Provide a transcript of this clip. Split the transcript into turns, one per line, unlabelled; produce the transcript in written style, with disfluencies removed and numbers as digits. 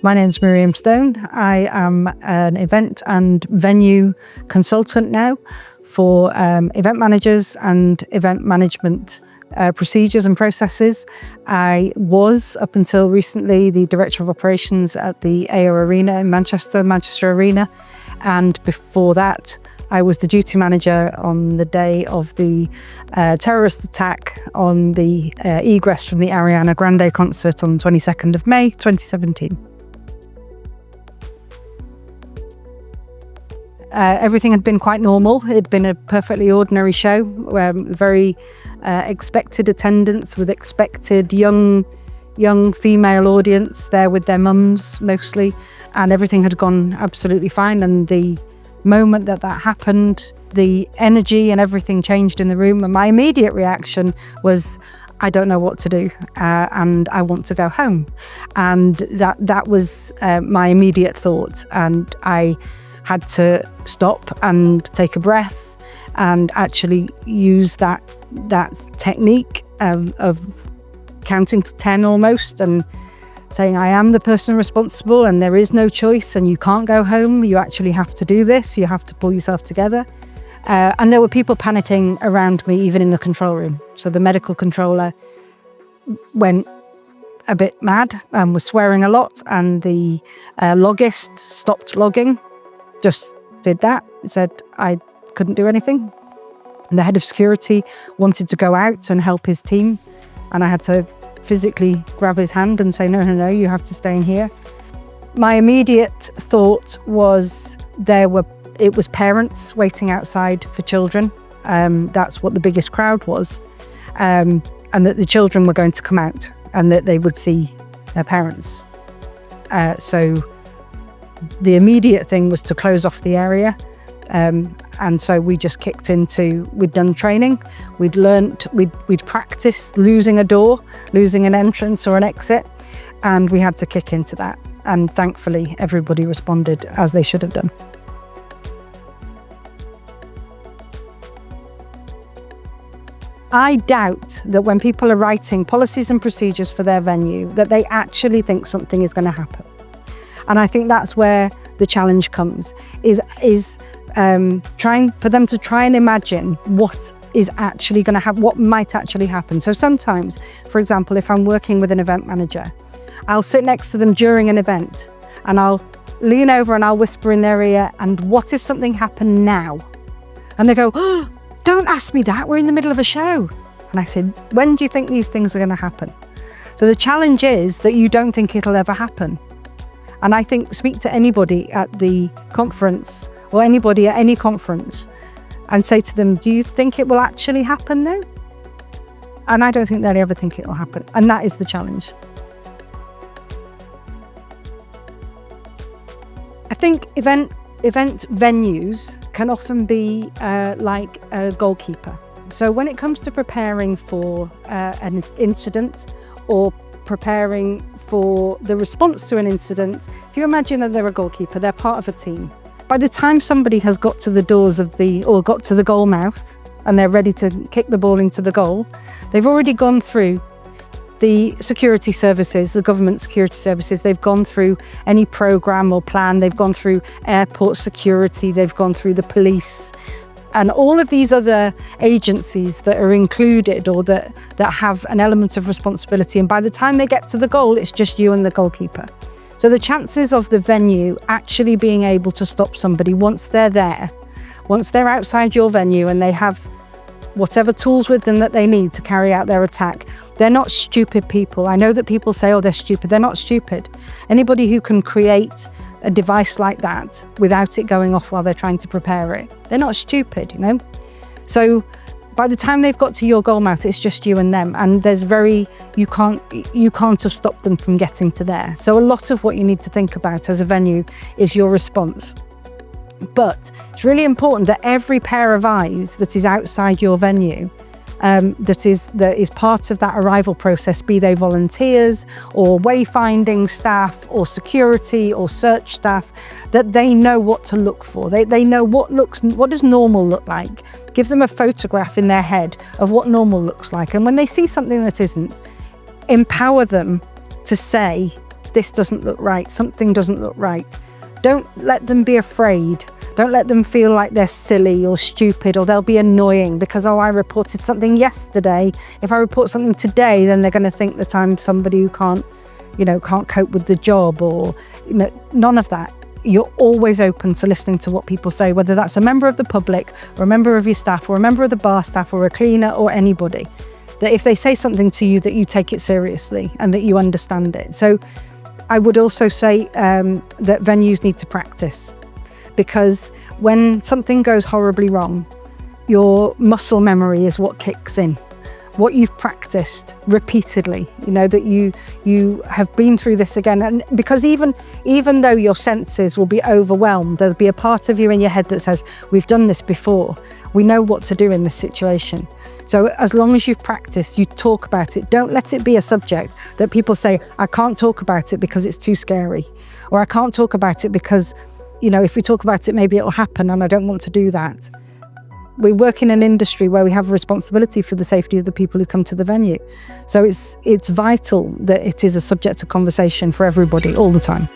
My name's Miriam Stone. I am an event and venue consultant now for event managers and event management procedures and processes. I was, up until recently, the Director of Operations at the AO Arena in Manchester Arena. And before that, I was the duty manager on the day of the terrorist attack on the egress from the Ariana Grande concert on the 22nd of May, 2017. Everything had been quite normal. It had been a perfectly ordinary show, very expected attendance with expected young female audience there with their mums mostly, and everything had gone absolutely fine. And the moment that happened, the energy and everything changed in the room, and my immediate reaction was, I don't know what to do, and I want to go home. And that was my immediate thought, and I had to stop and take a breath and actually use that technique of counting to 10 almost, and saying, I am the person responsible and there is no choice and you can't go home. You actually have to do this. You have to pull yourself together. And there were people panicking around me, even in the control room. So the medical controller went a bit mad and was swearing a lot, and the logist stopped logging. Just did that, said I couldn't do anything. And the head of security wanted to go out and help his team, and I had to physically grab his hand and say, no, you have to stay in here. My immediate thought was it was parents waiting outside for children. That's what the biggest crowd was, and that the children were going to come out and that they would see their parents. So the immediate thing was to close off the area. And so we just kicked into, we'd done training, we'd practiced losing a door, losing an entrance or an exit, and we had to kick into that. And thankfully, everybody responded as they should have done. I doubt that when people are writing policies and procedures for their venue, that they actually think something is going to happen. And I think that's where the challenge comes, is trying for them to try and imagine what is actually going to happen, what might actually happen. So sometimes, for example, if I'm working with an event manager, I'll sit next to them during an event and I'll lean over and I'll whisper in their ear, and what if something happened now? And they go, oh, don't ask me that, we're in the middle of a show. And I said, when do you think these things are going to happen? So the challenge is that you don't think it'll ever happen. And I think speak to anybody at the conference or anybody at any conference and say to them, do you think it will actually happen now? And I don't think they'll ever think it will happen. And that is the challenge. I think event venues can often be like a goalkeeper. So when it comes to preparing for an incident or preparing for the response to an incident, if you imagine that they're a goalkeeper, they're part of a team. By the time somebody has got to the doors or got to the goal mouth and they're ready to kick the ball into the goal, they've already gone through the security services, the government security services. They've gone through any program or plan. They've gone through airport security. They've gone through the police. And all of these other agencies that are included or that have an element of responsibility. And by the time they get to the goal, it's just you and the goalkeeper. So the chances of the venue actually being able to stop somebody once they're there, once they're outside your venue and they have whatever tools with them that they need to carry out their attack, they're not stupid people. I know that people say, oh, they're stupid. They're not stupid. Anybody who can create a device like that without it going off while they're trying to prepare it, they're not stupid, you know? So by the time they've got to your goal mouth, it's just you and them, and you can't have stopped them from getting to there. So a lot of what you need to think about as a venue is your response. But it's really important that every pair of eyes that is outside your venue, that is part of that arrival process, be they volunteers or wayfinding staff or security or search staff, that they know what to look for. They know what does normal look like. Give them a photograph in their head of what normal looks like. And when they see something that isn't, empower them to say, this doesn't look right, something doesn't look right. Don't let them be afraid. Don't let them feel like they're silly or stupid, or they'll be annoying because, oh, I reported something yesterday. If I report something today, then they're going to think that I'm somebody who can't cope with the job, or none of that. You're always open to listening to what people say, whether that's a member of the public or a member of your staff or a member of the bar staff or a cleaner or anybody. That if they say something to you, that you take it seriously and that you understand it. So I would also say that venues need to practice, because when something goes horribly wrong, your muscle memory is what kicks in. What you've practiced repeatedly, that you have been through this again. And because even though your senses will be overwhelmed, there'll be a part of you in your head that says, we've done this before. We know what to do in this situation. So as long as you've practiced, you talk about it. Don't let it be a subject that people say, I can't talk about it because it's too scary. Or I can't talk about it because, if we talk about it, maybe it'll happen and I don't want to do that. We work in an industry where we have a responsibility for the safety of the people who come to the venue. So it's vital that it is a subject of conversation for everybody all the time.